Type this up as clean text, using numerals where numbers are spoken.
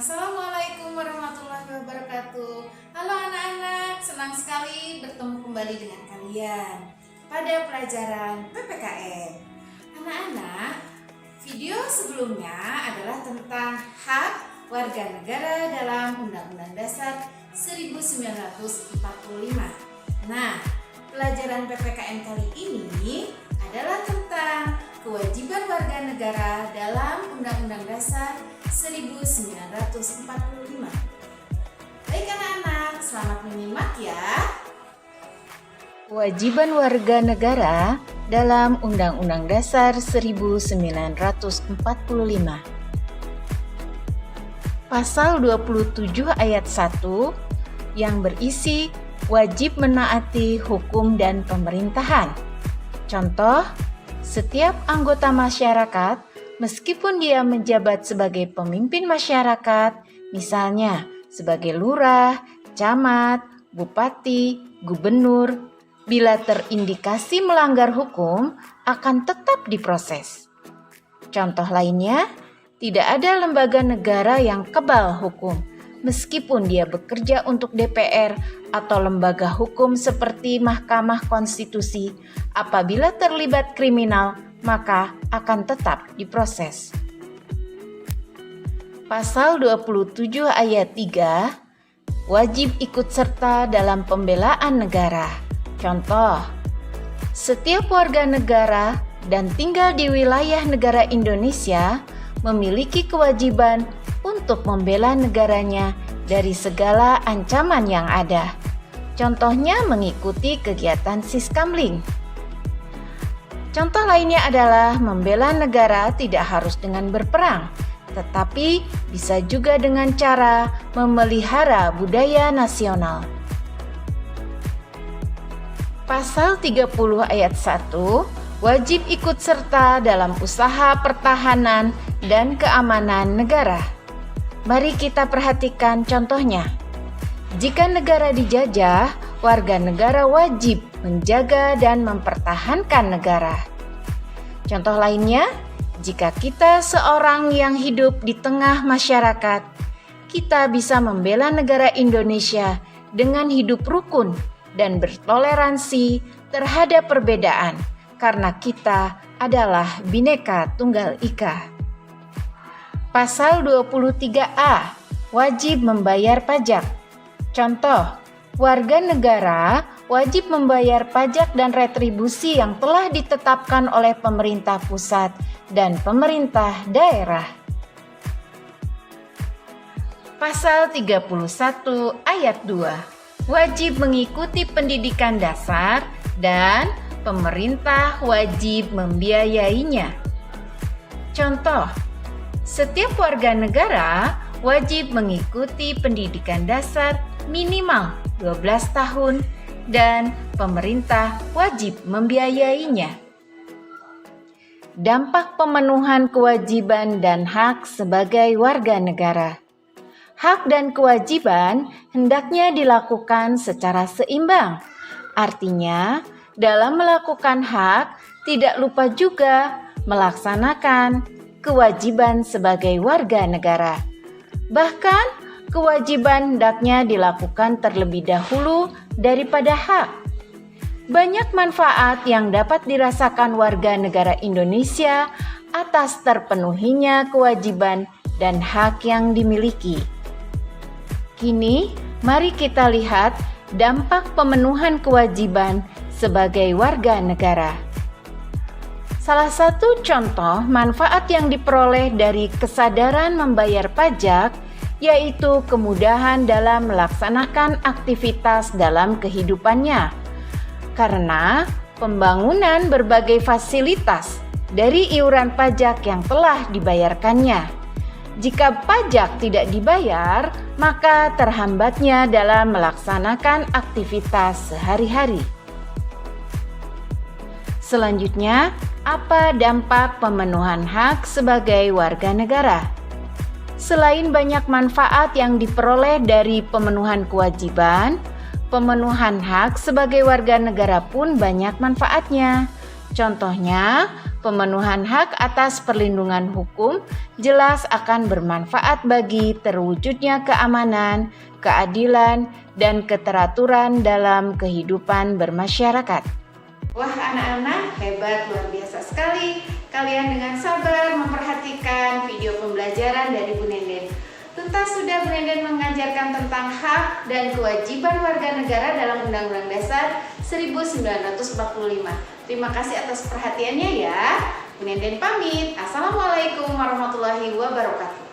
Assalamualaikum warahmatullahi wabarakatuh. Halo anak-anak, senang sekali bertemu kembali dengan kalian pada pelajaran PPKN. Anak-anak, video sebelumnya adalah tentang hak warga negara dalam Undang-Undang Dasar 1945. Nah, pelajaran PPKN kali ini adalah tentang kewajiban warga negara dalam Undang-Undang Dasar 1945. Baik anak-anak, selamat menyimak ya. Kewajiban warga negara dalam Undang-Undang Dasar 1945. Pasal 27 ayat 1 yang berisi wajib menaati hukum dan pemerintahan. Contoh, setiap anggota masyarakat meskipun dia menjabat sebagai pemimpin masyarakat, misalnya sebagai lurah, camat, bupati, gubernur, bila terindikasi melanggar hukum akan tetap diproses. Contoh lainnya, tidak ada lembaga negara yang kebal hukum, meskipun dia bekerja untuk DPR atau lembaga hukum seperti Mahkamah Konstitusi, apabila terlibat kriminal, maka akan tetap diproses. Pasal 27 ayat 3, wajib ikut serta dalam pembelaan negara. Contoh, setiap warga negara dan tinggal di wilayah negara Indonesia memiliki kewajiban untuk membela negaranya dari segala ancaman yang ada. Contohnya mengikuti kegiatan Siskamling. Contoh lainnya adalah membela negara tidak harus dengan berperang, tetapi bisa juga dengan cara memelihara budaya nasional. Pasal 30 ayat 1, wajib ikut serta dalam usaha pertahanan dan keamanan negara. Mari kita perhatikan contohnya. Jika negara dijajah, warga negara wajib menjaga dan mempertahankan negara. Contoh lainnya, jika kita seorang yang hidup di tengah masyarakat, kita bisa membela negara Indonesia dengan hidup rukun dan bertoleransi terhadap perbedaan, karena kita adalah Bhinneka Tunggal Ika. Pasal 23A, wajib membayar pajak. Contoh, warga negara wajib membayar pajak dan retribusi yang telah ditetapkan oleh pemerintah pusat dan pemerintah daerah. Pasal 31 ayat 2, wajib mengikuti pendidikan dasar dan pemerintah wajib membiayainya. Contoh, setiap warga negara wajib mengikuti pendidikan dasar minimal 12 tahun dan pemerintah wajib membiayainya. Dampak pemenuhan kewajiban dan hak sebagai warga negara. Hak dan kewajiban hendaknya dilakukan secara seimbang. Artinya, dalam melakukan hak tidak lupa juga melaksanakan kewajiban sebagai warga negara. Bahkan, kewajiban hendaknya dilakukan terlebih dahulu daripada hak. Banyak manfaat yang dapat dirasakan warga negara Indonesia atas terpenuhinya kewajiban dan hak yang dimiliki. Kini, mari kita lihat dampak pemenuhan kewajiban sebagai warga negara. Salah satu contoh manfaat yang diperoleh dari kesadaran membayar pajak yaitu kemudahan dalam melaksanakan aktivitas dalam kehidupannya. Karena pembangunan berbagai fasilitas dari iuran pajak yang telah dibayarkannya. Jika pajak tidak dibayar, maka terhambatnya dalam melaksanakan aktivitas sehari-hari. Selanjutnya, apa dampak pemenuhan hak sebagai warga negara? Selain banyak manfaat yang diperoleh dari pemenuhan kewajiban, pemenuhan hak sebagai warga negara pun banyak manfaatnya. Contohnya, pemenuhan hak atas perlindungan hukum jelas akan bermanfaat bagi terwujudnya keamanan, keadilan, dan keteraturan dalam kehidupan bermasyarakat. Wah, anak-anak hebat, luar biasa sekali. Kalian dengan sabar memperhatikan video pembelajaran dari Bu Nenden. Tuntas sudah Bu Nenden mengajarkan tentang hak dan kewajiban warga negara dalam Undang-Undang Dasar 1945. Terima kasih atas perhatiannya ya. Bu Nenden pamit. Assalamualaikum warahmatullahi wabarakatuh.